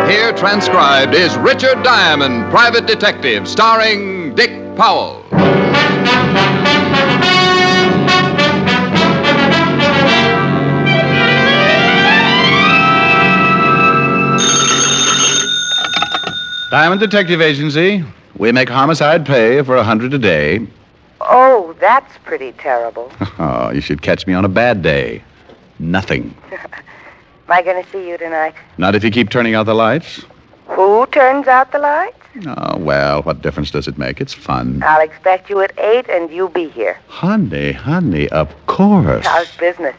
Here transcribed is Richard Diamond, Private Detective, starring Dick Powell. Diamond Detective Agency. We make homicide pay for $100 a day. Oh, that's pretty terrible. Oh, you should catch me on a bad day. Nothing. Am I going to see you tonight? Not if you keep turning out the lights. Who turns out the lights? Oh, well, what difference does it make? It's fun. I'll expect you at 8 and you be here. Honey, of course. How's business?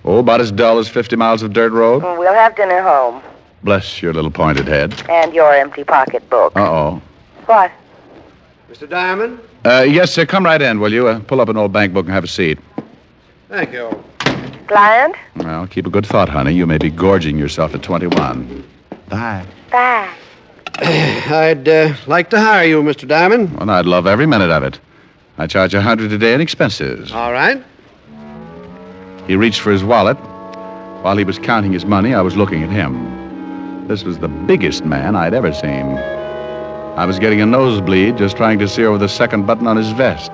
Oh, about as dull as 50 miles of dirt road. We'll have dinner home. Bless your little pointed head. And your empty pocketbook. Uh-oh. What? Mr. Diamond? Yes, sir. Come right in, will you? Pull up an old bank book and have a seat. Thank you. Client? Well, keep a good thought, honey. You may be gorging yourself at 21. Bye. Bye. I'd like to hire you, Mr. Diamond. Well, I'd love every minute of it. I charge $100 a day in expenses. All right. He reached for his wallet. While he was counting his money, I was looking at him. This was the biggest man I'd ever seen. I was getting a nosebleed just trying to see over the second button on his vest.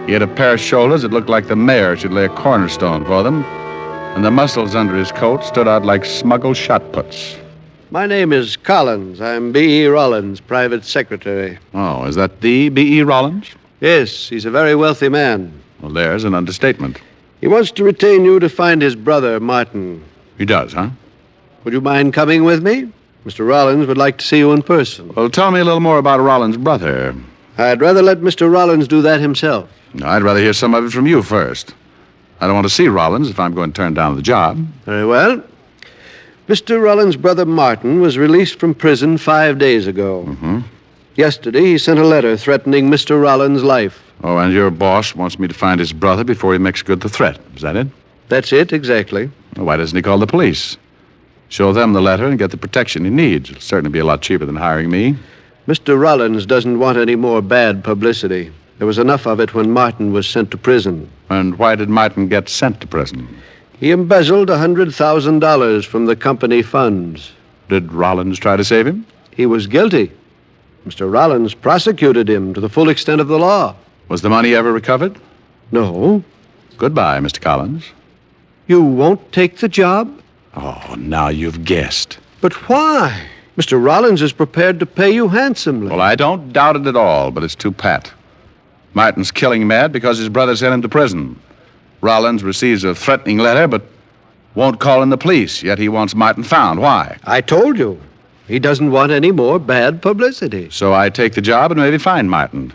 He had a pair of shoulders that looked like the mayor should lay a cornerstone for them, and the muscles under his coat stood out like smuggled shot puts. My name is Collins. I'm B.E. Rawlins, private secretary. Oh, is that the B.E. Rawlins? Yes, he's a very wealthy man. Well, there's an understatement. He wants to retain you to find his brother, Martin. He does, huh? Would you mind coming with me? Mr. Rawlins would like to see you in person. Well, tell me a little more about Rollins' brother. I'd rather let Mr. Rawlins do that himself. I'd rather hear some of it from you first. I don't want to see Rollins if I'm going to turn down the job. Very well. Mr. Rawlins' brother Martin was released from prison 5 days ago. Mm-hmm. Yesterday, he sent a letter threatening Mr. Rawlins' life. Oh, and your boss wants me to find his brother before he makes good the threat. Is that it? That's it, exactly. Well, why doesn't he call the police? Show them the letter and get the protection he needs. It'll certainly be a lot cheaper than hiring me. Mr. Rawlins doesn't want any more bad publicity. There was enough of it when Martin was sent to prison. And why did Martin get sent to prison? He embezzled $100,000 from the company funds. Did Rollins try to save him? He was guilty. Mr. Rawlins prosecuted him to the full extent of the law. Was the money ever recovered? No. Goodbye, Mr. Collins. You won't take the job? Oh, now you've guessed. But why? Mr. Rawlins is prepared to pay you handsomely. Well, I don't doubt it at all, but it's too pat. Martin's killing mad because his brother sent him to prison. Rollins receives a threatening letter, but won't call in the police, yet he wants Martin found. Why? I told you. He doesn't want any more bad publicity. So I take the job and maybe find Martin.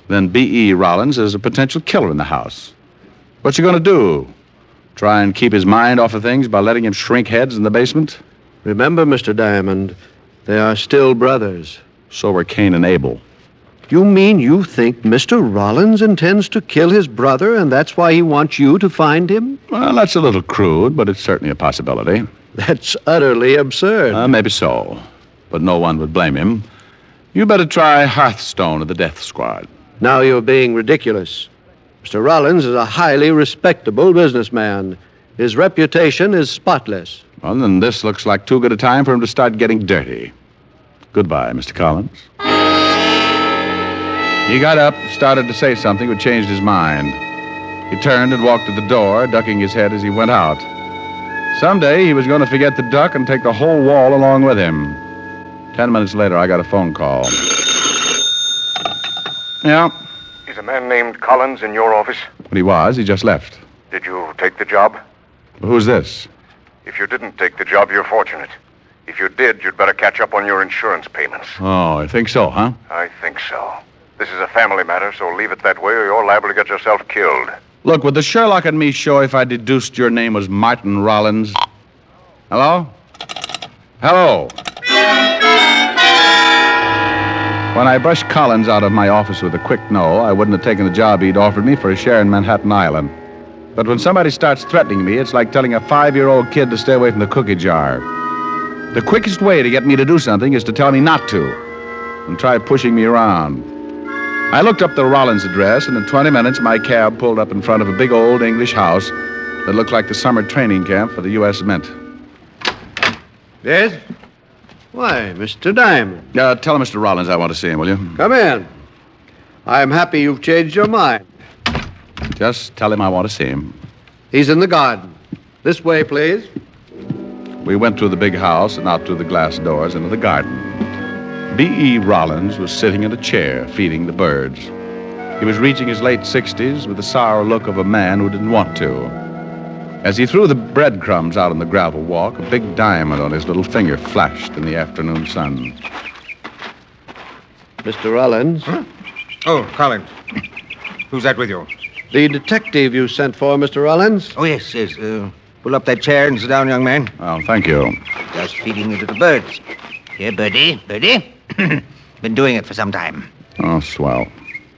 Then B.E. Rollins is a potential killer in the house. What you going to do? Try and keep his mind off of things by letting him shrink heads in the basement? Remember, Mr. Diamond, they are still brothers. So were Cain and Abel. You mean you think Mr. Rawlins intends to kill his brother, and that's why he wants you to find him? Well, that's a little crude, but it's certainly a possibility. That's utterly absurd. Maybe so, but no one would blame him. You better try Hearthstone of the Death Squad. Now you're being ridiculous. Mr. Rawlins is a highly respectable businessman. His reputation is spotless. Well, then this looks like too good a time for him to start getting dirty. Goodbye, Mr. Collins. He got up, started to say something, but changed his mind. He turned and walked to the door, ducking his head as he went out. Someday he was going to forget the duck and take the whole wall along with him. 10 minutes later, I got a phone call. Yeah? Is a man named Collins in your office? But he was. He just left. Did you take the job? Who's this? If you didn't take the job, you're fortunate. If you did, you'd better catch up on your insurance payments. Oh, I think so, huh? I think so. This is a family matter, so leave it that way or you're liable to get yourself killed. Look, would the Sherlock and me show if I deduced your name was Martin Rollins? Hello? Hello? When I brushed Collins out of my office with a quick no, I wouldn't have taken the job he'd offered me for a share in Manhattan Island. But when somebody starts threatening me, it's like telling a 5-year-old kid to stay away from the cookie jar. The quickest way to get me to do something is to tell me not to and try pushing me around. I looked up the Rawlins address, and in 20 minutes, my cab pulled up in front of a big old English house that looked like the summer training camp for the U.S. Mint. Yes? Why, Mr. Diamond. Tell Mr. Rawlins I want to see him, will you? Come in. I'm happy you've changed your mind. Just tell him I want to see him. He's in the garden. This way, please. We went through the big house and out through the glass doors into the garden. B.E. Rawlins was sitting in a chair feeding the birds. He was reaching his late 60s with the sour look of a man who didn't want to. As he threw the breadcrumbs out on the gravel walk, a big diamond on his little finger flashed in the afternoon sun. Mr. Rawlins. Huh? Oh, Collins. Who's that with you? The detective you sent for, Mr. Rawlins. Oh, yes. Pull up that chair and sit down, young man. Oh, thank you. Just feeding the little birds. Here, Birdie. Been doing it for some time. Oh, swell.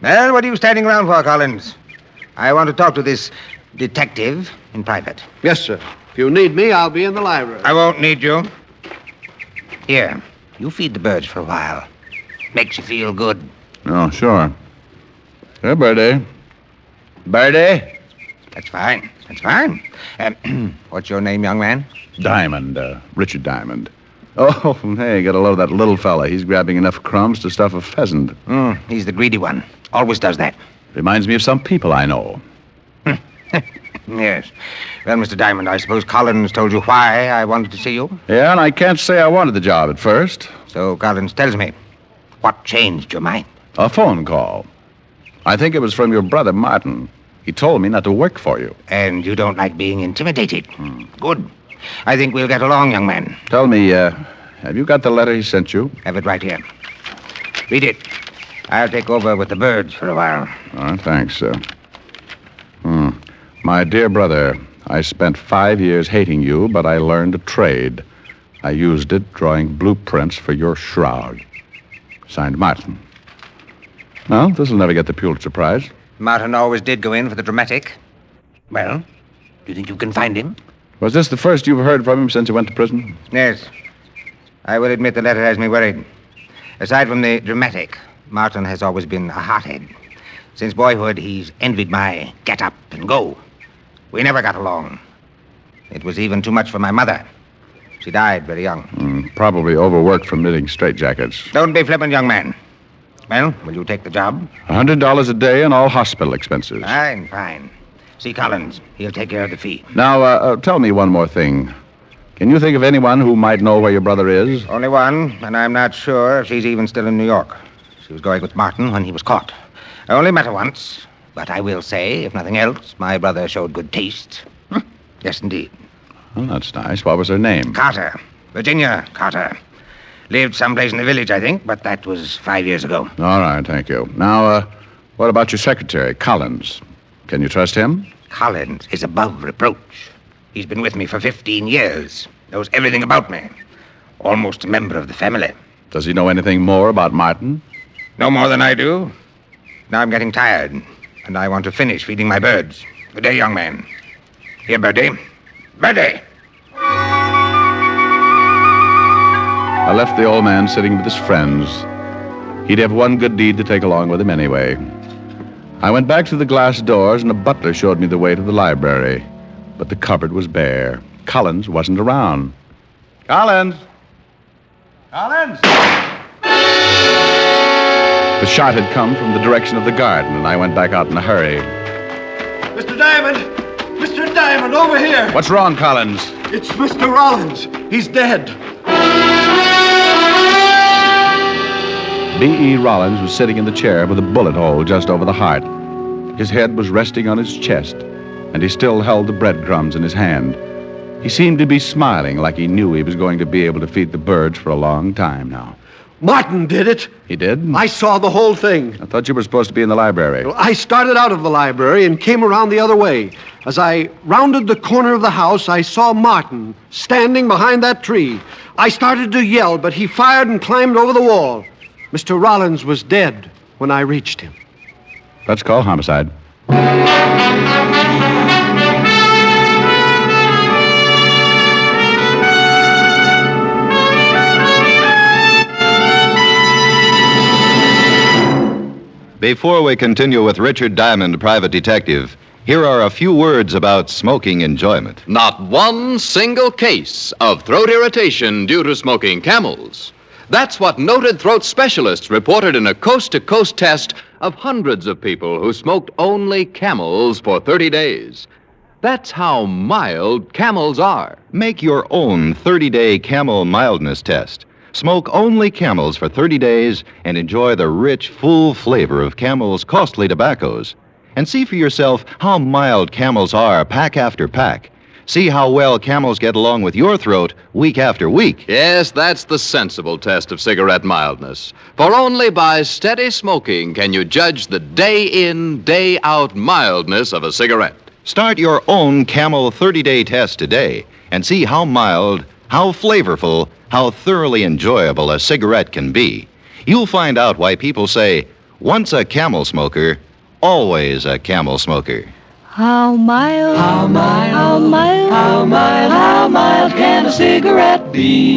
Well, what are you standing around for, Collins? I want to talk to this detective in private. Yes, sir. If you need me, I'll be in the library. I won't need you. Here, you feed the birds for a while. Makes you feel good. Oh, sure. Here, Birdie. Birdie? That's fine. What's your name, young man? Diamond, Richard Diamond. Oh, hey, get a load of that little fella. He's grabbing enough crumbs to stuff a pheasant. He's the greedy one. Always does that. Reminds me of some people I know. Yes. Well, Mr. Diamond, I suppose Collins told you why I wanted to see you? Yeah, and I can't say I wanted the job at first. So Collins tells me. What changed your mind? A phone call. I think it was from your brother, Martin. He told me not to work for you. And you don't like being intimidated? Good. I think we'll get along, young man. Tell me, have you got the letter he sent you? Have it right here. Read it. I'll take over with the birds for a while. All right, thanks, sir. My dear brother, I spent 5 years hating you, but I learned a trade. I used it drawing blueprints for your shroud. Signed, Martin. Well, this'll never get the Pulitzer Prize. Martin always did go in for the dramatic. Well, do you think you can find him? Was this the first you've heard from him since he went to prison? Yes. I will admit the letter has me worried. Aside from the dramatic, Martin has always been a hothead. Since boyhood, he's envied my get up and go. We never got along. It was even too much for my mother. She died very young. Probably overworked from knitting straitjackets. Don't be flippant, young man. Well, will you take the job? $100 a day and all hospital expenses. Fine. See Collins. He'll take care of the fee. Now, tell me one more thing. Can you think of anyone who might know where your brother is? Only one, and I'm not sure if she's even still in New York. She was going with Martin when he was caught. I only met her once, but I will say, if nothing else, my brother showed good taste. Yes, indeed. Well, that's nice. What was her name? Carter. Virginia Carter. Lived someplace in the village, I think, but that was 5 years ago. All right, thank you. Now, what about your secretary, Collins? Can you trust him? Collins is above reproach. He's been with me for 15 years. Knows everything about me. Almost a member of the family. Does he know anything more about Martin? No more than I do. Now I'm getting tired, and I want to finish feeding my birds. Good day, young man. Here, Birdie. Birdie! I left the old man sitting with his friends. He'd have one good deed to take along with him anyway. I went back to the glass doors, and a butler showed me the way to the library. But the cupboard was bare. Collins wasn't around. Collins! Collins! The shot had come from the direction of the garden, and I went back out in a hurry. Mr. Diamond! Mr. Diamond, over here! What's wrong, Collins? It's Mr. Rawlins. He's dead. B.E. Rawlins was sitting in the chair with a bullet hole just over the heart. His head was resting on his chest, and he still held the breadcrumbs in his hand. He seemed to be smiling like he knew he was going to be able to feed the birds for a long time now. Martin did it. He did? I saw the whole thing. I thought you were supposed to be in the library. I started out of the library and came around the other way. As I rounded the corner of the house, I saw Martin standing behind that tree. I started to yell, but he fired and climbed over the wall. Mr. Rawlins was dead when I reached him. Let's call homicide. Before we continue with Richard Diamond, private detective, here are a few words about smoking enjoyment. Not one single case of throat irritation due to smoking Camels. That's what noted throat specialists reported in a coast-to-coast test of hundreds of people who smoked only Camels for 30 days. That's how mild Camels are. Make your own 30-day Camel mildness test. Smoke only Camels for 30 days and enjoy the rich, full flavor of Camel's costly tobaccos. And see for yourself how mild Camels are pack after pack. See how well Camels get along with your throat week after week. Yes, that's the sensible test of cigarette mildness. For only by steady smoking can you judge the day-in, day-out mildness of a cigarette. Start your own Camel 30-day test today and see how mild, how flavorful, how thoroughly enjoyable a cigarette can be. You'll find out why people say, once a Camel smoker, always a Camel smoker. How mild, how mild, how mild, how mild, how mild can a cigarette be?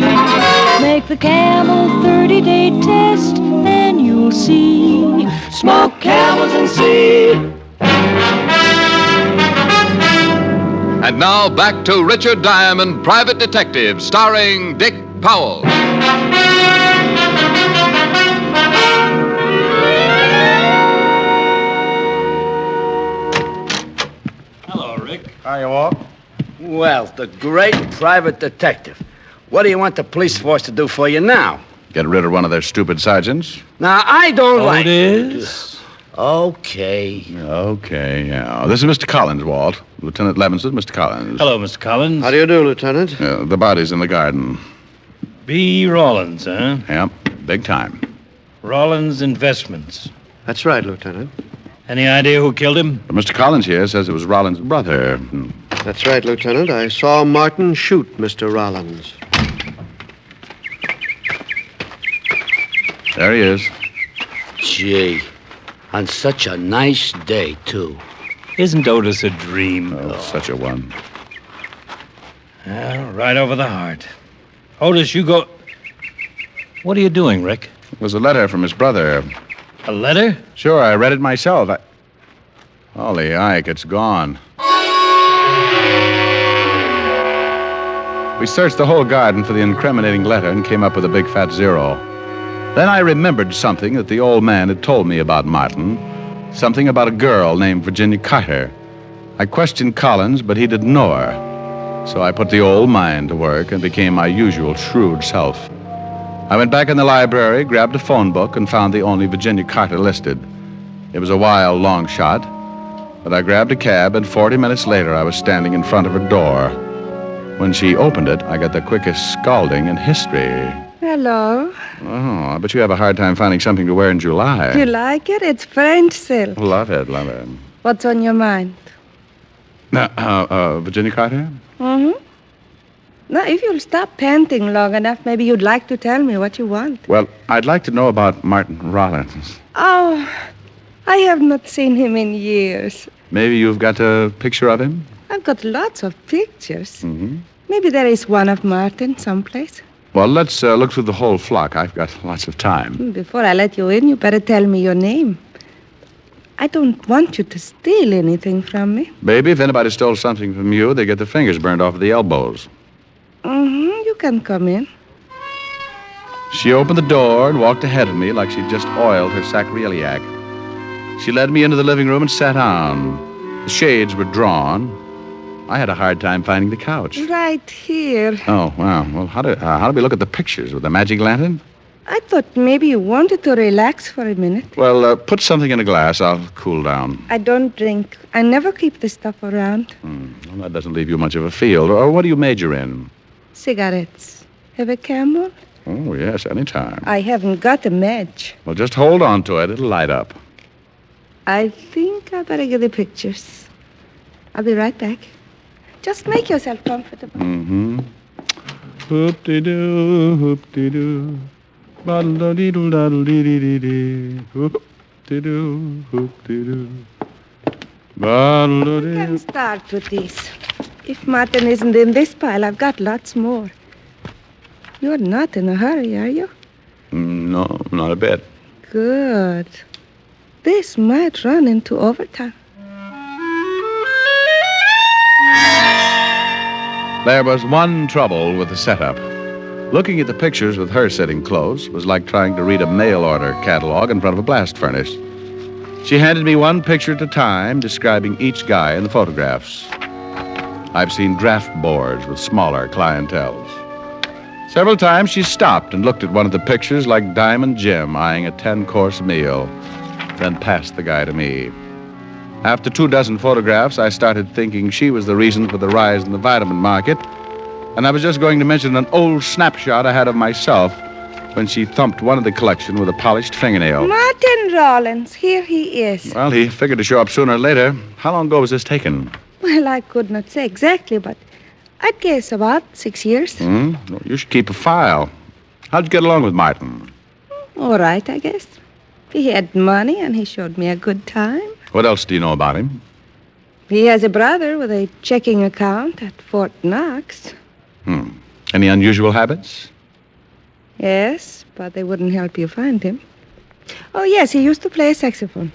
Make the Camel 30-day test, and you'll see. Smoke Camels and see. And now back to Richard Diamond, private detective, starring Dick Powell. Hello, Rick. Hi, you all. Well, the great private detective. What do you want the police force to do for you now? Get rid of one of their stupid sergeants? Now, I don't like... it is? Okay. Okay, yeah. This is Mr. Collins, Walt. Lieutenant Levinson, Mr. Collins. Hello, Mr. Collins. How do you do, Lieutenant? The body's in the garden. B. Rawlins, huh? Yep, big time. Rawlins Investments. That's right, Lieutenant. Any idea who killed him? Mr. Collins here says it was Rollins' brother. That's right, Lieutenant. I saw Martin shoot Mr. Rawlins. There he is. Gee, on such a nice day, too. Isn't Otis a dream? Oh, such a one. Well, right over the heart. Otis, you go... What are you doing, Rick? It was a letter from his brother. A letter? Sure, I read it myself. Holy Ike, it's gone. We searched the whole garden for the incriminating letter and came up with a big fat zero. Then I remembered something that the old man had told me about Martin. Something about a girl named Virginia Carter. I questioned Collins, but he didn't know her. So I put the old mind to work and became my usual shrewd self. I went back in the library, grabbed a phone book, and found the only Virginia Carter listed. It was a wild, long shot, but I grabbed a cab, and 40 minutes later I was standing in front of her door. When she opened it, I got the quickest scalding in history. Hello. Oh, I bet you have a hard time finding something to wear in July. You like it? It's French silk. Love it, love it. What's on your mind? Virginia Carter? Mm-hmm. Now, if you'll stop panting long enough, maybe you'd like to tell me what you want. Well, I'd like to know about Martin Rollins. Oh, I have not seen him in years. Maybe you've got a picture of him? I've got lots of pictures. Mm-hmm. Maybe there is one of Martin someplace. Well, let's look through the whole flock. I've got lots of time. Before I let you in, you better tell me your name. I don't want you to steal anything from me. Baby, if anybody stole something from you, they get their fingers burned off at the elbows. Mm-hmm. You can come in. She opened the door and walked ahead of me like she'd just oiled her sacroiliac. She led me into the living room and sat down. The shades were drawn. I had a hard time finding the couch. Right here. Oh, wow. Well, how do we look at the pictures? With a magic lantern? I thought maybe you wanted to relax for a minute. Well, put something in a glass. I'll cool down. I don't drink. I never keep this stuff around. Well, that doesn't leave you much of a field. Or what do you major in? Cigarettes. Have a Camel? Oh, yes, anytime. I haven't got a match. Well, just hold on to it. It'll light up. I think I better get the pictures. I'll be right back. Just make yourself comfortable. Mm-hmm. Hoop-de-doo, hoop-de-doo. We can start with these. If Martin isn't in this pile, I've got lots more. You're not in a hurry, are you? No, not a bit. Good. This might run into overtime. There was one trouble with the setup. Looking at the pictures with her sitting close was like trying to read a mail order catalog in front of a blast furnace. She handed me one picture at a time, describing each guy in the photographs. I've seen draft boards with smaller clienteles. Several times she stopped and looked at one of the pictures like Diamond Jim eyeing a 10-course meal, then passed the guy to me. After 24 photographs, I started thinking she was the reason for the rise in the vitamin market, and I was just going to mention an old snapshot I had of myself when she thumped one of the collection with a polished fingernail. Martin Rawlins, here he is. Well, he figured to show up sooner or later. How long ago was this taken? Well, I could not say exactly, but I'd guess about 6 years. Well, you should keep a file. How'd you get along with Martin? All right, I guess. He had money, and he showed me a good time. What else do you know about him? He has a brother with a checking account at Fort Knox. Any unusual habits? Yes, but they wouldn't help you find him. Oh, yes, he used to play saxophone.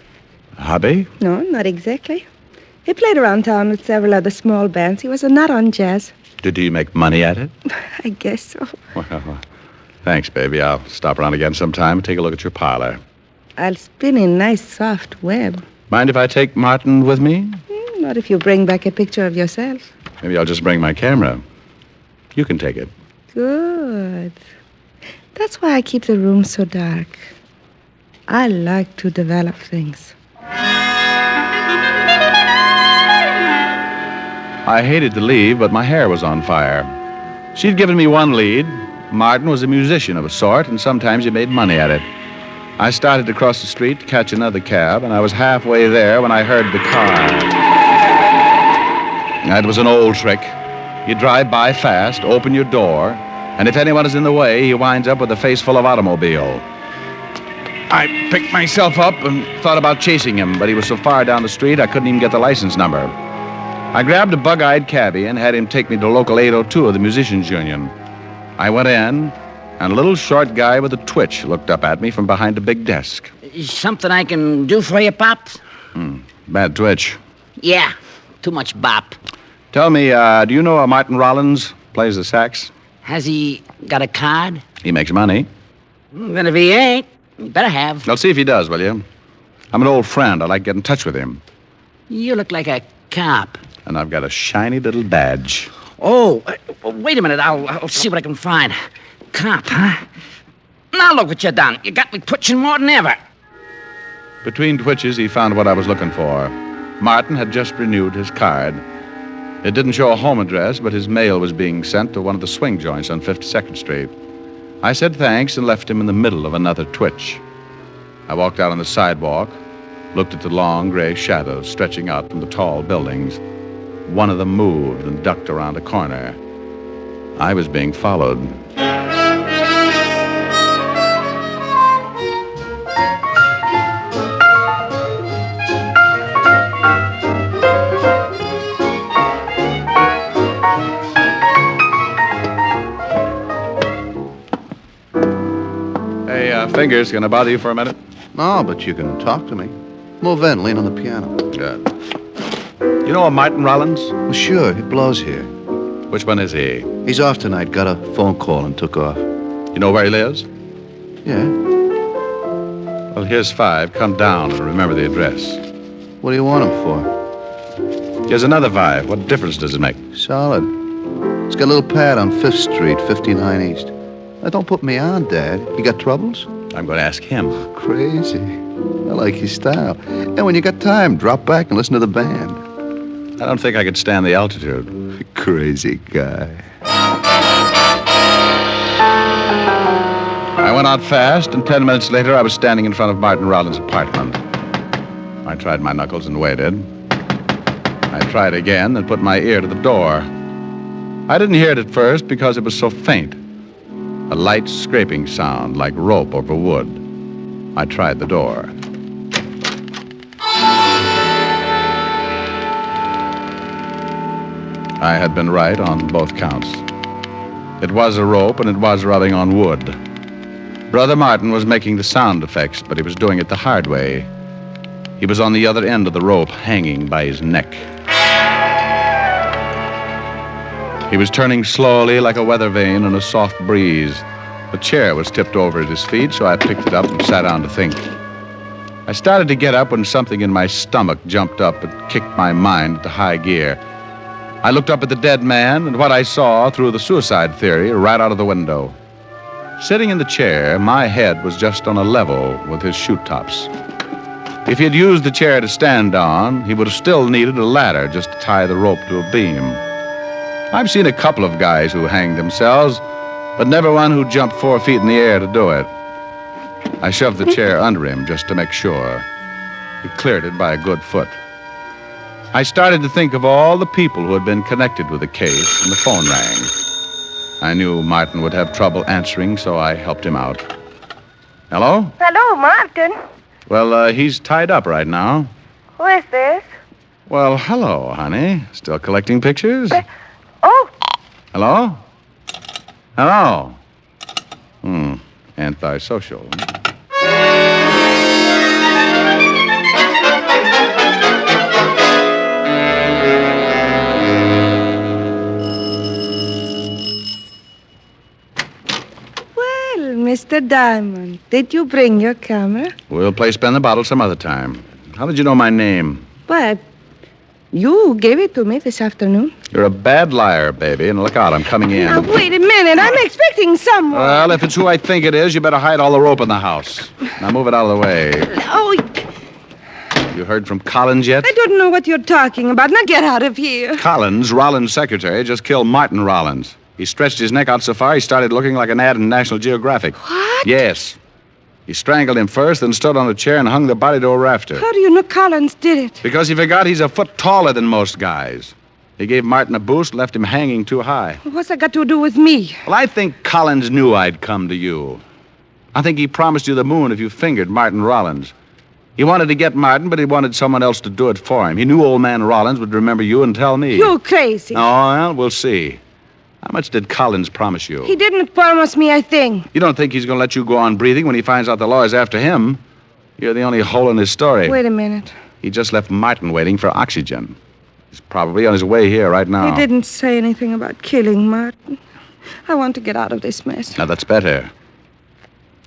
A hobby? No, not exactly. He played around town with several other small bands. He was a nut on jazz. Did he make money at it? I guess so. Well, thanks, baby. I'll stop around again sometime and take a look at your parlor. I'll spin a nice soft web. Mind if I take Martin with me? Not if you bring back a picture of yourself. Maybe I'll just bring my camera. You can take it. Good. That's why I keep the room so dark. I like to develop things. I hated to leave, but my hair was on fire. She'd given me one lead. Martin was a musician of a sort, and sometimes he made money at it. I started to cross the street to catch another cab, and I was halfway there when I heard the car. That was an old trick. You drive by fast, open your door, and if anyone is in the way, he winds up with a face full of automobile. I picked myself up and thought about chasing him, but he was so far down the street I couldn't even get the license number. I grabbed a bug-eyed cabbie and had him take me to local 802 of the Musicians Union. I went in, and a little short guy with a twitch looked up at me from behind a big desk. Something I can do for you, Pops? Bad twitch. Yeah, too much bop. Tell me, do you know a Martin Rawlins? Plays the sax? Has he got a card? He makes money. Then if he ain't, you better have. I'll see if he does, will you? I'm an old friend. I'd like to get in touch with him. You look like a cop. And I've got a shiny little badge. Oh, wait a minute. I'll see what I can find. Cop, huh? Now look what you done. You got me twitching more than ever. Between twitches, he found what I was looking for. Martin had just renewed his card. It didn't show a home address, but his mail was being sent to one of the swing joints on 52nd Street. I said thanks and left him in the middle of another twitch. I walked out on the sidewalk, looked at the long gray shadows stretching out from the tall buildings. One of them moved and ducked around a corner. I was being followed. Fingers, can I bother you for a minute? No, but you can talk to me. Move in, lean on the piano. Good. You know a Martin Rawlins? Well, sure, he blows here. Which one is he? He's off tonight, got a phone call and took off. You know where he lives? Yeah. Well, here's 5. Come down and remember the address. What do you want him for? Here's another 5. What difference does it make? Solid. He's got a little pad on 5th Street, 59 East. Now, don't put me on, Dad. You got troubles? I'm going to ask him. Crazy. I like his style. And when you got time, drop back and listen to the band. I don't think I could stand the altitude. Crazy guy. I went out fast, and 10 minutes later, I was standing in front of Martin Rawlins' apartment. I tried my knuckles and waited. I tried again and put my ear to the door. I didn't hear it at first because it was so faint. A light scraping sound like rope over wood. I tried the door. I had been right on both counts. It was a rope and it was rubbing on wood. Brother Martin was making the sound effects, but he was doing it the hard way. He was on the other end of the rope, hanging by his neck. He was turning slowly like a weather vane in a soft breeze. A chair was tipped over at his feet, so I picked it up and sat down to think. I started to get up when something in my stomach jumped up and kicked my mind into high gear. I looked up at the dead man, and what I saw threw the suicide theory right out of the window. Sitting in the chair, my head was just on a level with his shoe tops. If he had used the chair to stand on, he would have still needed a ladder just to tie the rope to a beam. I've seen a couple of guys who hanged themselves, but never one who jumped 4 feet in the air to do it. I shoved the chair under him just to make sure. He cleared it by a good foot. I started to think of all the people who had been connected with the case, and the phone rang. I knew Martin would have trouble answering, so I helped him out. Hello? Hello, Martin. Well, he's tied up right now. Who is this? Well, hello, honey. Still collecting pictures? Oh. Hello? Hello? Antisocial. Mr. Diamond, did you bring your camera? We'll play Spin the Bottle some other time. How did you know my name? What? You gave it to me this afternoon. You're a bad liar, baby, and look out, I'm coming in. Now, wait a minute. I'm expecting someone. Well, if it's who I think it is, you better hide all the rope in the house. Now move it out of the way. Oh, You heard from Collins yet? I don't know what you're talking about. Now get out of here. Collins, Rawlins' secretary, just killed Martin Rawlins. He stretched his neck out so far he started looking like an ad in National Geographic. What? Yes. He strangled him first, then stood on a chair and hung the body to a rafter. How do you know Collins did it? Because he forgot he's a foot taller than most guys. He gave Martin a boost, left him hanging too high. What's that got to do with me? Well, I think Collins knew I'd come to you. I think he promised you the moon if you fingered Martin Rawlins. He wanted to get Martin, but he wanted someone else to do it for him. He knew old man Rawlins would remember you and tell me. You're crazy. Oh, well, we'll see. How much did Collins promise you? He didn't promise me a thing. You don't think he's going to let you go on breathing when he finds out the law is after him? You're the only hole in his story. Wait a minute. He just left Martin waiting for oxygen. He's probably on his way here right now. He didn't say anything about killing Martin. I want to get out of this mess. Now, that's better.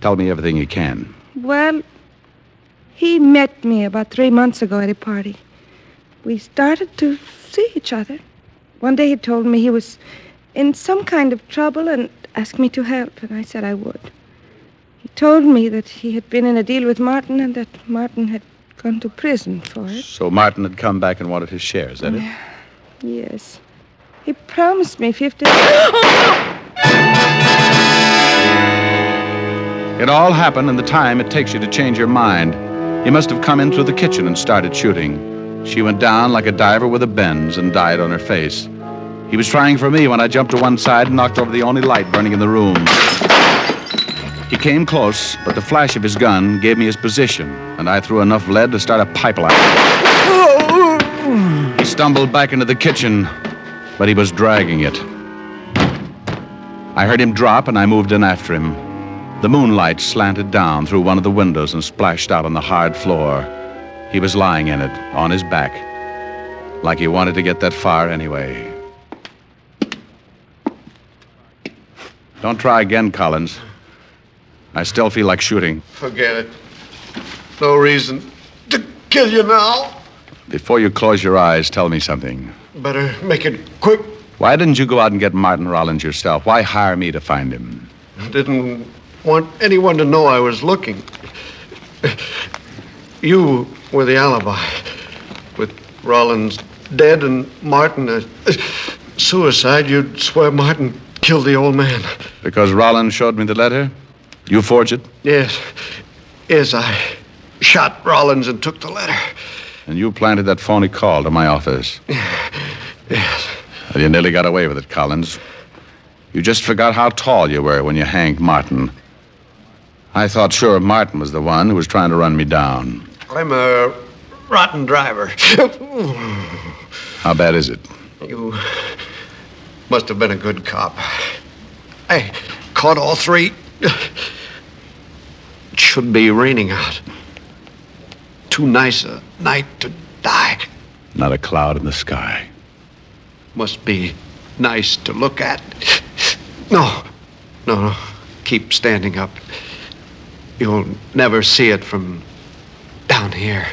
Tell me everything you can. Well, he met me about 3 months ago at a party. We started to see each other. One day he told me he was in some kind of trouble and asked me to help, and I said I would. He told me that he had been in a deal with Martin and that Martin had gone to prison for it. So Martin had come back and wanted his share, is that it? Yes. He promised me 50... It all happened in the time it takes you to change your mind. He must have come in through the kitchen and started shooting. She went down like a diver with a bends and died on her face. He was trying for me when I jumped to one side and knocked over the only light burning in the room. He came close, but the flash of his gun gave me his position, and I threw enough lead to start a pipeline. He stumbled back into the kitchen, but he was dragging it. I heard him drop, and I moved in after him. The moonlight slanted down through one of the windows and splashed out on the hard floor. He was lying in it, on his back, like he wanted to get that far anyway. Don't try again, Collins. I still feel like shooting. Forget it. No reason to kill you now. Before you close your eyes, tell me something. Better make it quick. Why didn't you go out and get Martin Rawlins yourself? Why hire me to find him? I didn't want anyone to know I was looking. You were the alibi. With Rawlins dead and Martin a suicide, you'd swear Martin killed the old man. Because Rawlins showed me the letter? You forged it? Yes. Yes, I shot Rawlins and took the letter. And you planted that phony call to my office? Yes. Well, you nearly got away with it, Collins. You just forgot how tall you were when you hanged Martin. I thought sure Martin was the one who was trying to run me down. I'm a rotten driver. How bad is it? You must have been a good cop. I caught all three. It should be raining out. Too nice a night to die. Not a cloud in the sky. Must be nice to look at. No. Keep standing up. You'll never see it from down here.